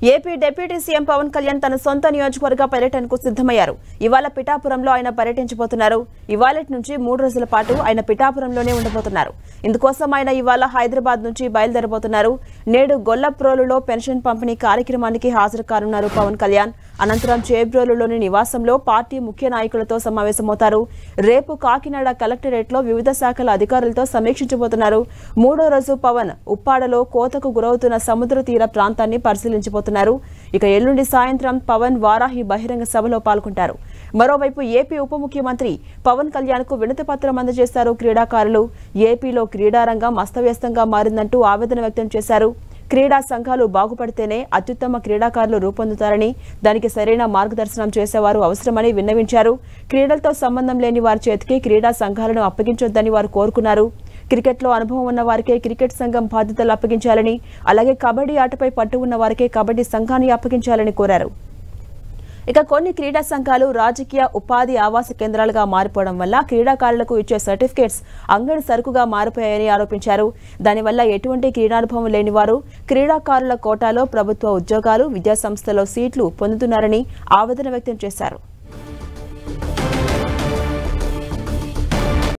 AP deputy CM Pawan Kalyan తన సొంత నియోజకవర్గ పర్యటనకు సిద్ధమయ్యారు. ఇవాళ పిఠాపురంలో ఆయన పర్యటించబోతున్నారు. ఇవాళ నుంచి 3 రోజుల పాటు ఆయన పిఠాపురంలోనే ఉండబోతున్నారు. ఇందుకోసం ఆయన ఇవాళ హైదరాబాద్ నుంచి బయలుదేరబోతున్నారు. నేడు గొల్లప్రోలులో పెన్షన్ పంపిణీ కార్యక్రమానికి హాజరు కానున్నారు పవన్ కళ్యాణ్. అనంతరం చేబ్రోలులోని నివాసంలో పార్టీ ముఖ్య నాయకులతో సమావేశమవుతారు. రేపు కాకినాడ కలెక్టరేట్లో వివిధ శాఖల అధికారులతో సమీక్షించబోతున్నారు. 3వ రోజు పవన్ ఉప్పాడలో కోతకు గురవుతున్న సముద్ర తీర ప్రాంతాన్ని పరిశీలించబోతున్నారు. ఇక ఎల్లుండి సాయంత్రం పవన్ వారాహి బహిరంగ సభలో పాల్గొంటారు. మరోవైపు ఏపీ ఉప ముఖ్యమంత్రి పవన్ కళ్యాణ్ కు వినతి పత్రం అందజేశారు క్రీడాకారులు. ఏపీలో క్రీడారంగం అస్తవ్యస్తంగా మారిందంటూ ఆవేదన వ్యక్తం చేశారు. క్రీడా సంఘాలు బాగుపడితేనే అత్యుత్తమ క్రీడాకారులు రూపొందుతారని, దానికి సరైన మార్గదర్శనం చేసేవారు అవసరమని విన్నవించారు. క్రీడలతో సంబంధం లేని వారి చేతికి క్రీడా సంఘాలను అప్పగించొద్దని వారు కోరుకున్నారు. క్రికెట్లో అనుభవం ఉన్న వారికే క్రికెట్ సంఘం బాధ్యతలు అప్పగించాలని, అలాగే కబడ్డీ ఆటపై పట్టు ఉన్న వారికే కబడ్డీ సంఘాన్ని అప్పగించాలని కోరారు. ఇక కొన్ని క్రీడా సంఘాలు రాజకీయ ఉపాధి ఆవాస కేంద్రాలుగా మారిపోవడం వల్ల క్రీడాకారులకు ఇచ్చే సర్టిఫికేట్స్ అంగడి సరుకుగా మారిపోయాయని ఆరోపించారు. దానివల్ల ఎటువంటి క్రీడానుభవం లేని వారు క్రీడాకారుల కోటాలో ప్రభుత్వ ఉద్యోగాలు, విద్యాసంస్థలో సీట్లు పొందుతున్నారని ఆవేదన వ్యక్తం చేశారు.